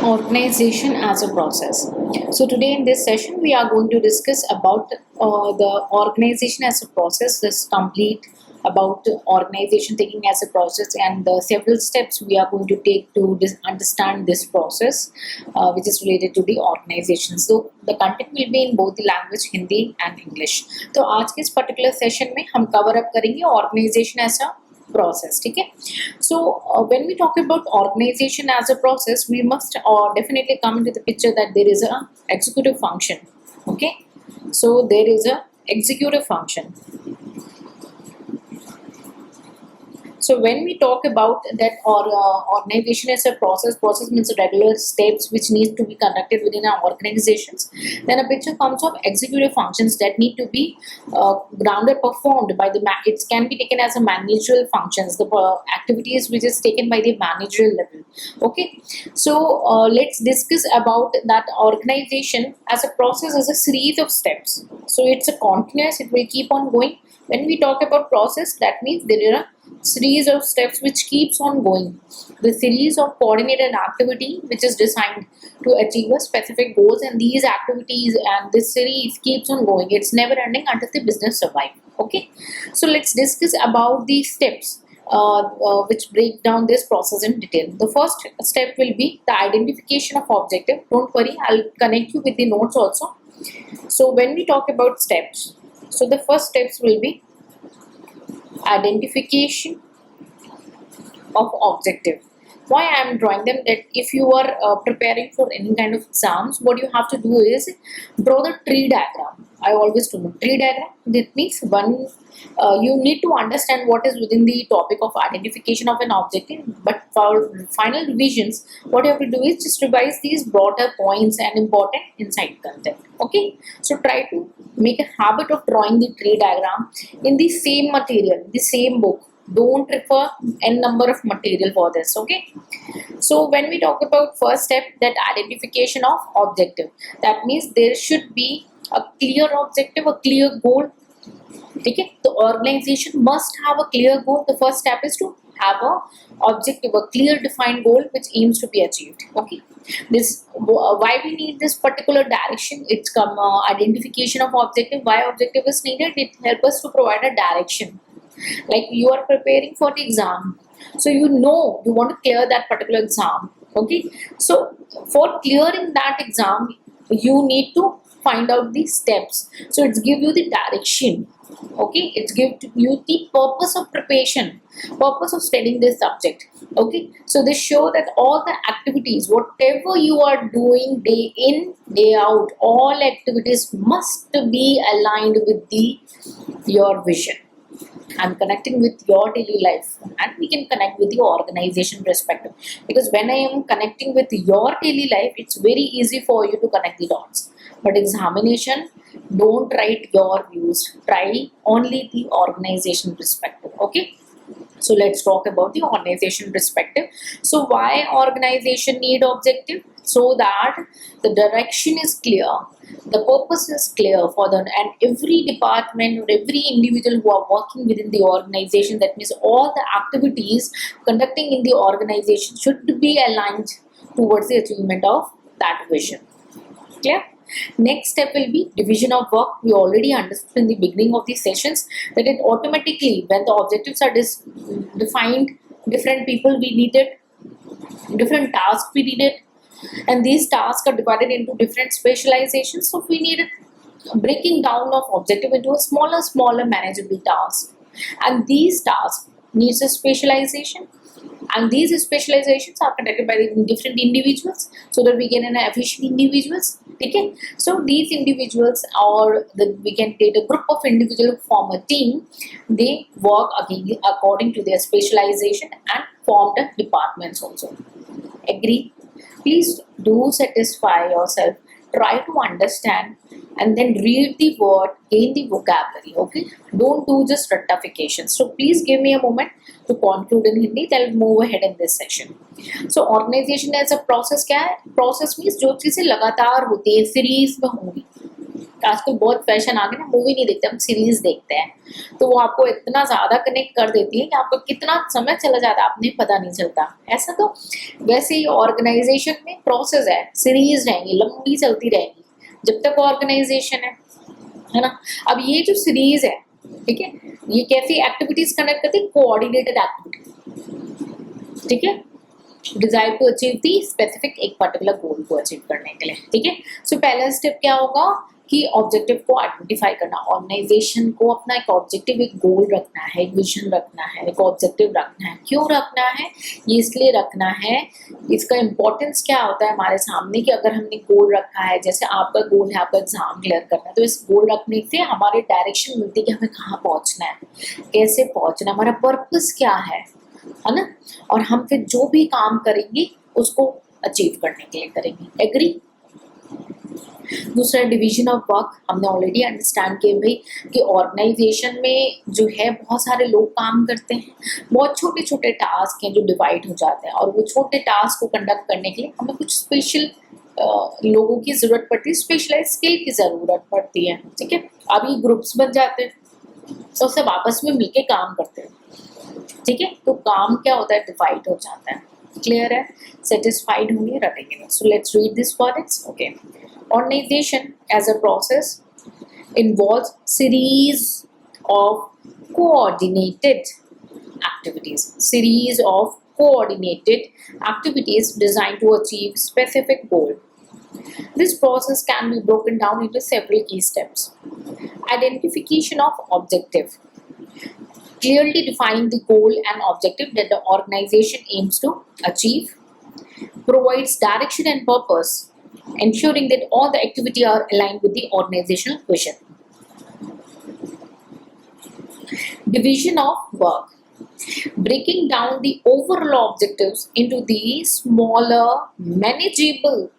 Organization as a process. So today in this session we are going to discuss about the organization as a process, this complete about organization taking as a process and the several steps we are going to take to understand this process which is related to the organization. So the content will be in both the language Hindi and English. तो आज के इस particular session में हम cover up करेंगे organization as a process. ठीक है. So when we talk about organization as a process, we must definitely come into the picture that there is a executive function. Okay, so there is a executive function. So when we talk about that organization as a process means regular steps which need to be conducted within our organizations. Then a picture comes of executive functions that need to be grounded, performed by the it can be taken as a managerial functions, the activities which is taken by the managerial level. Okay, so let's discuss about that organization as a process as a series of steps. So it's a continuous, it will keep on going. When we talk about process, that means there are a series of steps which keeps on going. The series of coordinated activity which is designed to achieve a specific goals, and these activities and this series keeps on going. It's never ending until the business survive. Okay, so let's discuss about the steps which break down this process in detail. The first step will be the identification of objective. Don't worry, I'll connect you with the notes also. So when we talk about steps, so the first steps will be identification of objective. Why I am drawing them? That if you are preparing for any kind of exams, what you have to do is draw the tree diagram. I always do tree diagram. That means you need to understand what is within the topic of identification of an objective. But for final revisions, what you have to do is just revise these broader points and important insight content. Okay, so try to make a habit of drawing the tree diagram in the same material, the same book. Don't refer n number of material for this. Okay, so when we talk about first step, that identification of objective, that means there should be a clear objective, a clear goal. Okay, the organization must have a clear goal. The first step is to have a objective, a clear defined goal which aims to be achieved. Okay, this why we need this particular direction. It's come identification of objective. Why objective is needed? It helps us to provide a direction. Like you are preparing for the exam, so you know you want to clear that particular exam. Okay, so for clearing that exam, you need to find out the steps. So it's give you the direction. Okay, it's give you the purpose of preparation, purpose of studying this subject. Okay, so they show that all the activities, whatever you are doing day in day out, all activities must be aligned with your vision. I'm connecting with your daily life, and we can connect with the organization perspective, because when I am connecting with your daily life, it's very easy for you to connect the dots. But examination, don't write your views, try only the organization perspective. Okay, so let's talk about the organization perspective. So why organization need objective? So that the direction is clear, the purpose is clear for them, and every department or every individual who are working within the organization, that means all the activities conducting in the organization should be aligned towards the achievement of that vision. Clear? Next step will be division of work. We already understood in the beginning of these sessions that it automatically, when the objectives are defined, different people we needed, different tasks we needed, and these tasks are divided into different specializations. So we needed breaking down of objective into a smaller manageable task, and these tasks needs a specialization, and these specializations are conducted by the different individuals so that we get an efficient individuals. Okay, so these individuals, or we can take a group of individuals who form a team. They work according to their specialization and form the departments also. Agree? Please do satisfy yourself, try to understand, and then read the word, gain the vocabulary. Okay, don't do just rectification. So please give me a moment to conclude in Hindi, then move ahead in this session. So organization as a process क्या है? Process means जो चीजें लगातार होती है, series में होंगी. आजकल बहुत फैशन आ गया ना, मूवी नहीं देखते, हम सीरीज देखते हैं, तो वो आपको इतना ज़्यादा कनेक्ट कर देती है कि आपको कितना समय चला जाता है आपने पता नहीं चलता। ऐसा तो वैसे ही ऑर्गेनाइजेशन में प्रोसेस है, सीरीज रहेंगी, लंबी चलती रहेगी जब तक ऑर्गेनाइजेशन है ना। अब ये जो सीरीज है, ठीक है, ये कैसी एक्टिविटीज कंडक्ट करती है, कोऑर्डिनेटेड एक्टिविटी, ठीक है, desire to achieve the specific एक पर्टिकुलर गोल को अचीव करने के लिए, ठीक है। सो पहला स्टेप क्या होगा कि ऑब्जेक्टिव को आइडेंटिफाई करना, ऑर्गेनाइजेशन को अपना एक ऑब्जेक्टिव, एक गोल रखना है, एक विजन रखना है, एक ऑब्जेक्टिव रखना है। क्यों रखना है, ये इसलिए रखना है, इसका इंपॉर्टेंस क्या होता है हमारे सामने कि अगर हमने गोल रखा है, जैसे आपका गोल है आपका एग्जाम क्लियर करना है, तो इस गोल रखने से हमारे डायरेक्शन मिलती है कि हमें कहाँ पहुँचना है, कैसे पहुँचना, हमारा पर्पस क्या है ना। और हम फिर जो भी काम करेंगे उसको अचीव करने के लिए करेंगे। एग्री। दूसरा डिवीजन ऑफ वर्क, हमने ऑलरेडी अंडरस्टैंड किया भाई कि ऑर्गेनाइजेशन में जो है बहुत सारे लोग काम करते हैं, बहुत छोटे छोटे टास्क हैं जो डिवाइड हो जाते हैं, और वो छोटे टास्क को कंडक्ट करने के लिए हमें कुछ स्पेशल लोगों की ज़रूरत पड़ती है, स्पेशलाइज स्किल की ज़रूरत पड़ती है, ठीक है। अभी ग्रुप्स बन जाते हैं तो सब आपस में मिलके काम करते हैं, ठीक है, तो काम क्या होता है, डिवाइड हो जाता है। क्लियर है, सेटिस्फाइड होंगे, रटेंगे। So let's read this words. Okay, organization as a process involves series of coordinated activities designed to achieve specific goal. This process can be broken down into several key steps. Identification of objective, clearly defining the goal and objective that the organization aims to achieve, provides direction and purpose, ensuring that all the activity are aligned with the organizational vision. Division of work, breaking down the overall objectives into the smaller manageable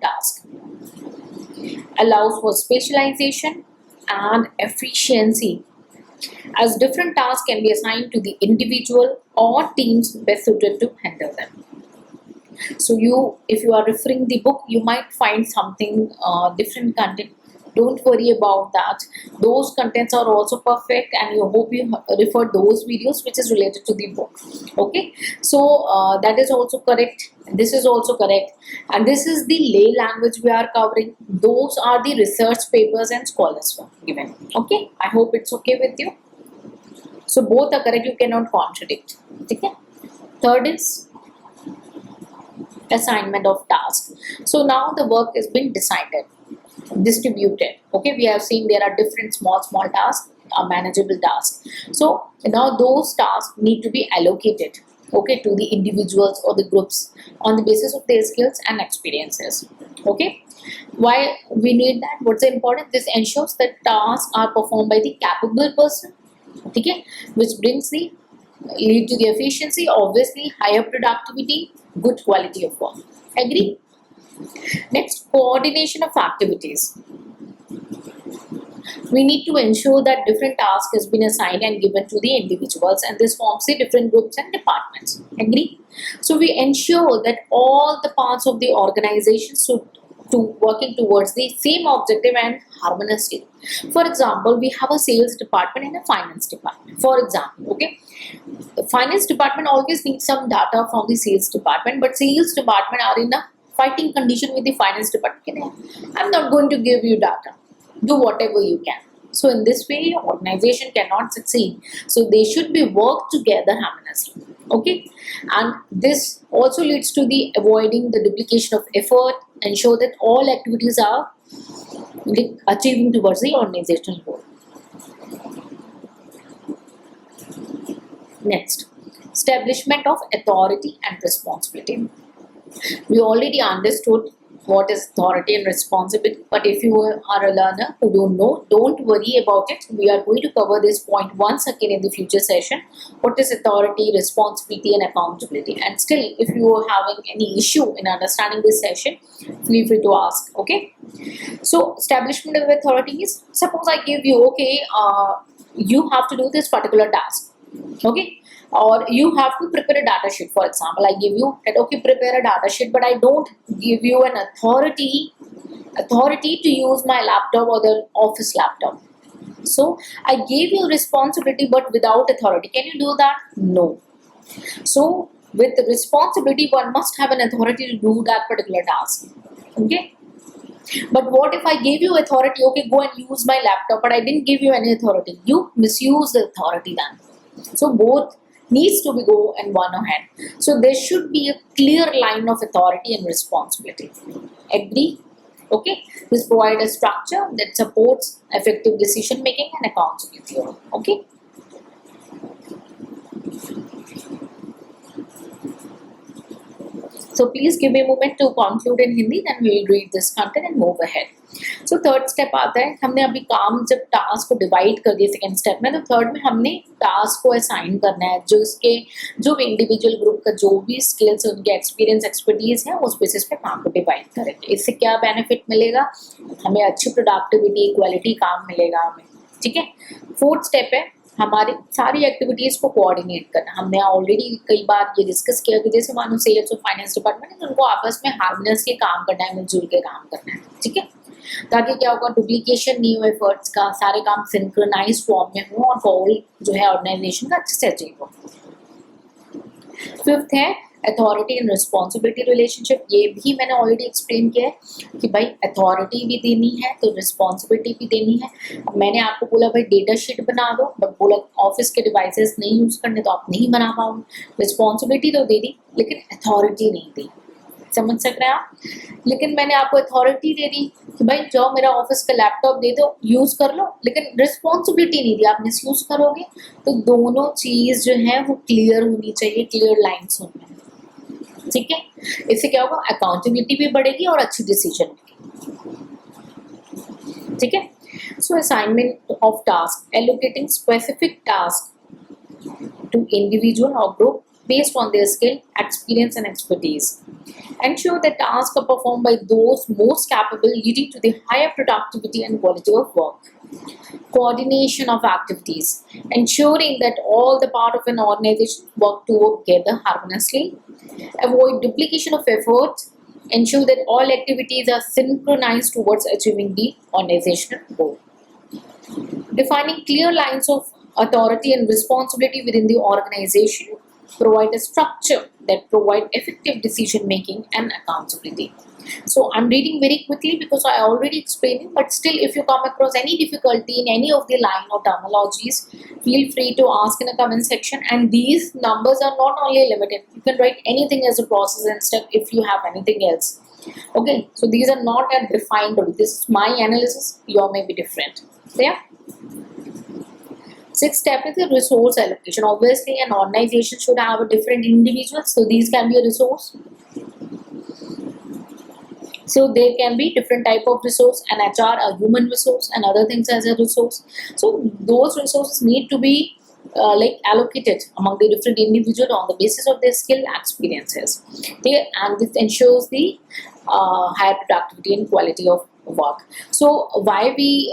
tasks, allows for specialization and efficiency, as different tasks can be assigned to the individual or teams best suited to handle them. So if you are referring the book, you might find something different content. Don't worry about that. Those contents are also perfect, and you hope you refer those videos which is related to the book. Okay, so that is also correct. This is also correct, and this is the lay language we are covering. Those are the research papers and scholars were given. Okay, I hope it's okay with you. So both are correct. You cannot contradict. Okay. Third is assignment of tasks. So now the work has been decided, distributed. Okay, we have seen there are different small tasks, manageable tasks. So now those tasks need to be allocated, okay, to the individuals or the groups on the basis of their skills and experiences. Okay, why we need that, what's important, this ensures that tasks are performed by the capable person, okay, which brings the lead to the efficiency, obviously higher productivity, good quality of work. Agree? Next, coordination of activities. We need to ensure that different tasks has been assigned and given to the individuals, and this forms the different groups and departments. Agree? So we ensure that all the parts of the organization should to working towards the same objective and harmoniously. For example, we have a sales department and a finance department. For example, okay, the finance department always needs some data from the sales department, but sales department are in a fighting condition with the finance department. I'm not going to give you data. Do whatever you can. So in this way, your organization cannot succeed. So they should be worked together harmoniously. Okay, and this also leads to the avoiding the duplication of effort, ensure that all activities are achieving towards the organizational goal. Next, establishment of authority and responsibility. We already understood what is authority and responsibility, but if you are a learner who don't know, don't worry about it. We are going to cover this point once again in the future session. What is authority, responsibility and accountability? And still, if you are having any issue in understanding this session, feel free to ask. Okay, so establishment of authority is, suppose I give you, okay, you have to do this particular task, okay, or you have to prepare a data sheet. For example, I give you that, okay, prepare a data sheet, but I don't give you an authority authority to use my laptop or the office laptop. So I gave you responsibility but without authority. Can you do that? No. So with responsibility, one must have an authority to do that particular task. Okay. But what if I gave you authority? Okay, go and use my laptop, but I didn't give you any authority. You misuse the authority then. So both needs to be go in one hand. So there should be a clear line of authority and responsibility. Agree? Okay. This provide a structure that supports effective decision making and accountability. Okay. So please give me a moment to conclude in Hindi, then we will read this content and move ahead. So third step आता है, हमने अभी काम जब task को divide कर दिया second step में, तो थर्ड में हमने टास्क को असाइन करना है, जो इसके जो भी इंडिविजुअल ग्रुप का जो भी स्किल्स उनके एक्सपीरियंस एक्सपर्टीज है उस बेसिस पे काम को डिवाइड करेंगे. इससे क्या बेनिफिट मिलेगा? हमें अच्छी प्रोडक्टिविटी क्वालिटी काम मिलेगा हमें. ठीक है. फोर्थ स्टेप है हमारी सारी एक्टिविटीज को कोऑर्डिनेट करना. हमने ऑलरेडी कई बार ये डिस्कस किया कि जैसे मानो सेल्स और फाइनेंस डिपार्टमेंट है, उनको आपस में हार्मोनियस के काम करना है, मिलजुल के काम करना है. ठीक है. ताकि क्या होगा, डुप्लीकेशन नहीं हो एफर्ट्स का, सारे काम सिंक्रोनाइज फॉर्म में हो और गोल जो है ऑर्गेनाइजेशन का अच्छे से अचीव हो. फिफ्थ है अथॉरिटी एंड रिस्पॉन्सिबिलिटी रिलेशनशिप. ये भी मैंने ऑलरेडी एक्सप्लेन किया है कि भाई अथॉरिटी भी देनी है तो रिस्पॉन्सिबिलिटी भी देनी है. मैंने आपको बोला भाई डेटा शीट बना दो, बट बोला ऑफिस के डिवाइसेस नहीं यूज करने तो आप नहीं बना पाओगे. रिस्पॉन्सिबिलिटी तो दे दी लेकिन अथॉरिटी नहीं दी. समझ सक रहे हैं आप? लेकिन मैंने आपको अथॉरिटी दे दी कि भाई जाओ मेरा ऑफिस का लैपटॉप दे दो, यूज कर लो, लेकिन रिस्पॉन्सिबिलिटी नहीं दी, आप मिस यूज करोगे. तो दोनों चीज जो है वो क्लियर होनी चाहिए, क्लियर लाइन्स होनी. ठीक है. इससे क्या होगा, अकाउंटेबिलिटी भी बढ़ेगी और अच्छी डिसीजन. ठीक है. So assignment of task, allocating specific task to individual और group based on their skill, experience and expertise. Ensure that tasks are performed by those most capable, leading to the higher productivity and quality of work. Coordination of activities, ensuring that all the part of an organization work together harmoniously. Avoid duplication of effort. Ensure that all activities are synchronized towards achieving the organizational goal. Defining clear lines of authority and responsibility within the organization. Provide a structure that provide effective decision making and accountability. So I'm reading very quickly because I already explained it, but still if you come across any difficulty in any of the line or terminologies, feel free to ask in the comment section. And these numbers are not only limited, you can write anything as a process and step if you have anything else. Okay, so these are not a defined, this is my analysis, your may be different. So yeah. Sixth step is the resource allocation. Obviously, an organization should have a different individuals, so these can be a resource. So there can be different type of resource, and HR a human resource, and other things as a resource. So those resources need to be like allocated among the different individuals on the basis of their skill experiences. And this ensures the higher productivity and quality of work. So why we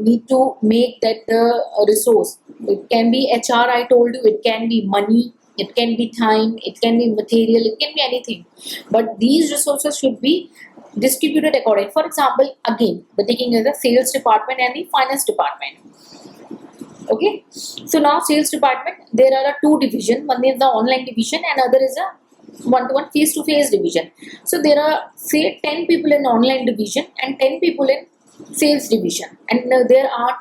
need to make that the resource? It can be HR, I told you, it can be money, it can be time, it can be material, it can be anything. But these resources should be distributed accordingly. For example, again, the taking is the sales department and the finance department. Okay, so now sales department, there are two division. One is the online division and other is a one-to-one face-to-face division. So there are say 10 people in online division and 10 people in sales division, and there are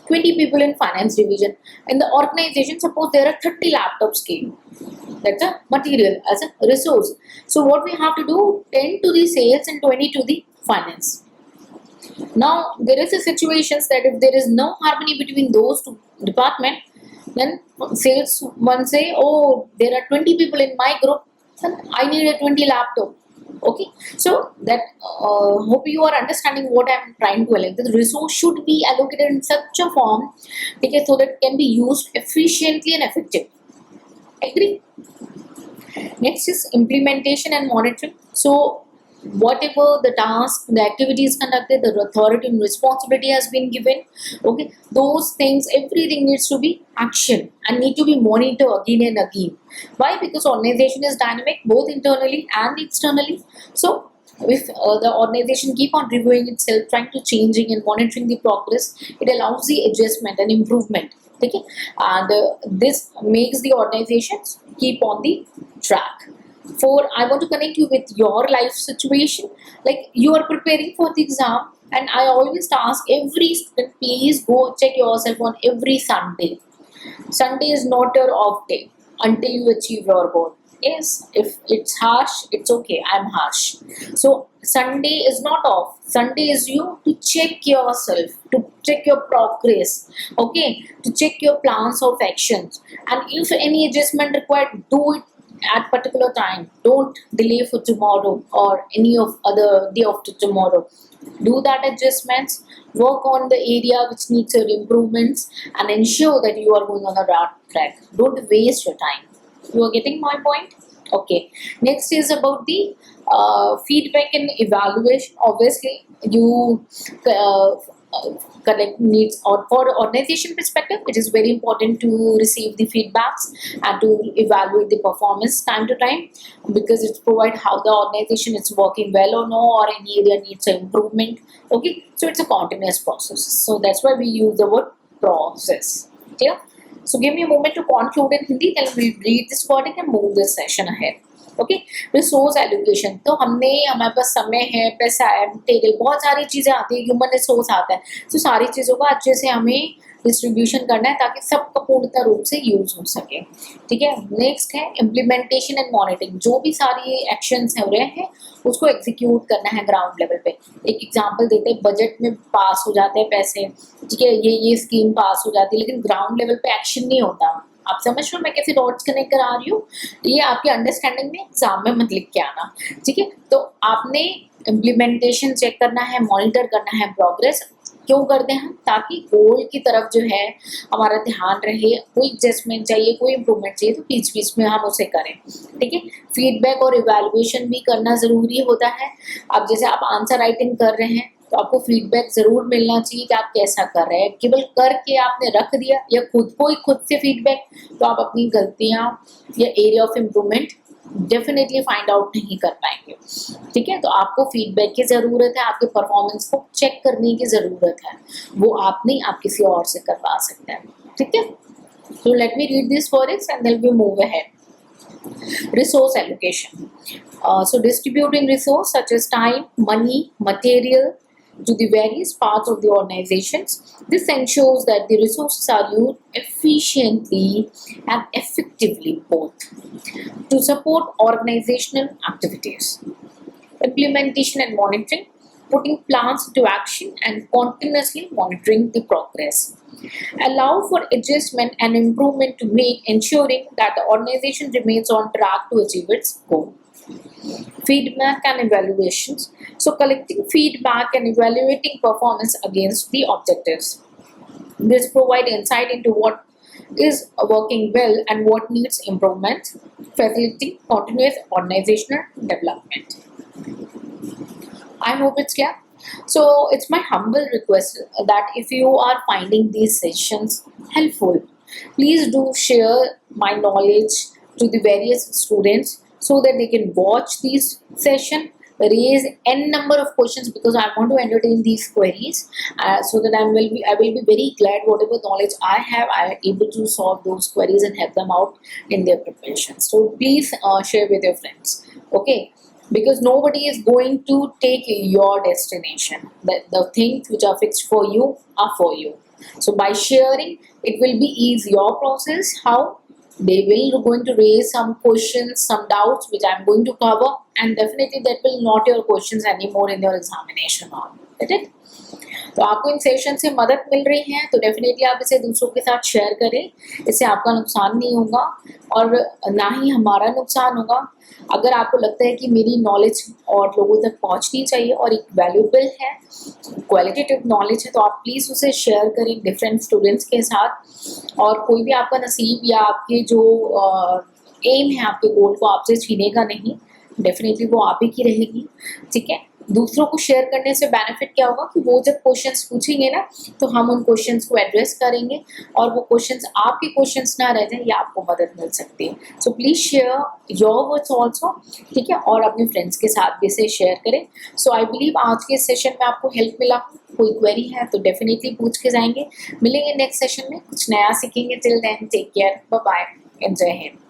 20 people in finance division. In the organization, suppose there are 30 laptops came. That's a material as a resource. So what we have to do, 10 to the sales and 20 to the finance. Now there is a situations that if there is no harmony between those two departments, then sales one say, oh, there are 20 people in my group, then I need a 20 laptop. Okay, so that hope you are understanding what I am trying to allude. The resource should be allocated in such a form, okay, so that it can be used efficiently and effectively. Agree? Next is implementation and monitoring. So whatever the task, the activity is conducted, the authority and responsibility has been given. Okay, those things, everything needs to be action and need to be monitored again and again. Why? Because organization is dynamic both internally and externally. So If the organization keep on reviewing itself, trying to changing and monitoring the progress, it allows the adjustment and improvement. Okay, and this makes the organizations keep on the track. For I want to connect you with your life situation, like you are preparing for the exam, and I always ask every student, please go check yourself on every Sunday. Sunday is not your off day until you achieve your goal. Yes, if it's harsh, it's okay. I'm harsh. So Sunday is not off. Sunday is you to check yourself, to check your progress, okay, to check your plans of actions. And if any adjustment required, do it at particular time. Don't delay for tomorrow or any of other day after tomorrow. Do that adjustments, work on the area which needs your improvements, and ensure that you are going on the right track. Don't waste your time. You are getting my point? Okay. Next is about the feedback and evaluation. Obviously, you collect needs, or for organization perspective, it is very important to receive the feedbacks and to evaluate the performance time to time, because it provide how the organization is working well or no, or any area needs an improvement. Okay, so it's a continuous process. So that's why we use the word process. Clear? So give me a moment to conclude in Hindi, then we'll read this wording and move this session ahead. Okay, resource allocation, तो हमने हमारे पास समय है, पैसा है, material, बहुत सारी चीज़ें आती है, ह्यूमन रिसोर्स आता है, तो सारी चीज़ों का अच्छे से हमें डिस्ट्रीब्यूशन करना है ताकि सबका पूर्णतः रूप से यूज हो सके. ठीक है. नेक्स्ट है इम्प्लीमेंटेशन एंड मॉनिटरिंग. जो भी सारी एक्शंस हो रहे हैं उसको एग्जीक्यूट करना है ग्राउंड लेवल पे. एक एग्जांपल देते हैं, बजट में पास हो जाते हैं पैसे, ठीक है, ये स्कीम पास हो जाती है, लेकिन ग्राउंड लेवल पे एक्शन नहीं होता. आप समझ रहे हो मैं कैसे डॉट्स कनेक्ट करा रही हूँ? ये आपके अंडरस्टैंडिंग में एग्जाम में मत लिख के आना. ठीक है. तो आपने इम्प्लीमेंटेशन चेक करना है, मॉनिटर करना है प्रोग्रेस. क्यों करते हैं? ताकि गोल की तरफ जो है हमारा ध्यान रहे. कोई एडजस्टमेंट चाहिए, कोई इंप्रूवमेंट चाहिए तो बीच बीच में हम उसे करें. ठीक है. फीडबैक और इवैल्यूएशन भी करना ज़रूरी होता है. अब जैसे आप आंसर राइटिंग कर रहे हैं तो आपको फीडबैक ज़रूर मिलना चाहिए कि आप कैसा कर रहे हैं. केवल करके आपने रख दिया या खुद को ही खुद से फीडबैक, तो आप अपनी गलतियाँ या area of improvement definitely find out नहीं कर पाएंगे. ठीक है. तो आपको फीडबैक की ज़रूरत है, आपके परफॉर्मेंस को चेक करने की ज़रूरत है. वो आप नहीं, आप किसी और से करवा सकते हैं. ठीक है. So let me read this for it and then we move ahead. Resource allocation. So distributing resource such as time, money, material to the various parts of the organizations. This ensures that the resources are used efficiently and effectively both to support organizational activities. Implementation and monitoring, putting plans into action and continuously monitoring the progress. Allow for adjustment and improvement to make, ensuring that the organization remains on track to achieve its goal. Feedback and evaluations. So collecting feedback and evaluating performance against the objectives. This provides insight into what is working well and what needs improvement, facilitating continuous organizational development. I hope it's clear. So it's my humble request that if you are finding these sessions helpful, please do share my knowledge to the various students so that they can watch these session, raise n number of questions, because I want to entertain these queries, so that I will be very glad whatever knowledge I have, I am able to solve those queries and help them out in their preparation. So please share with your friends. Okay. Because nobody is going to take your destination. The things which are fixed for you are for you. So by sharing, it will be ease your process. How? They will going to raise some questions, some doubts which I am going to cover, and definitely that will not your questions anymore in your examination hall. Get it? तो आपको in session से मदद मिल रही है तो definitely आप इसे दूसरों के साथ शेयर करें. इससे आपका नुकसान नहीं होगा और ना ही हमारा नुकसान होगा. अगर आपको लगता है कि मेरी नॉलेज और लोगों तक पहुंचनी चाहिए और एक वैल्यूएबल है, क्वालिटेटिव नॉलेज है, तो आप प्लीज़ उसे शेयर करें डिफरेंट स्टूडेंट्स के साथ. और कोई भी आपका नसीब या आपके जो एम है आपके गोल को आपसे छीनेगा नहीं. डेफिनेटली वो आप ही की रहेगी. ठीक है. दूसरों को शेयर करने से बेनिफिट क्या होगा कि वो जब क्वेश्चंस पूछेंगे ना तो हम उन क्वेश्चंस को एड्रेस करेंगे और वो क्वेश्चंस आपके क्वेश्चंस ना रह जाए, या आपको मदद मिल सकती है। So please share your words also, ठीक है, और अपने फ्रेंड्स के साथ भी इसे शेयर करें। सो आई बिलीव आज के सेशन में आपको हेल्प मिला। कोई क्वेरी है तो डेफिनेटली पूछ के जाएंगे। मिलेंगे नेक्स्ट सेशन में, कुछ नया सीखेंगे। Till then take care, bye bye and Jai Hind.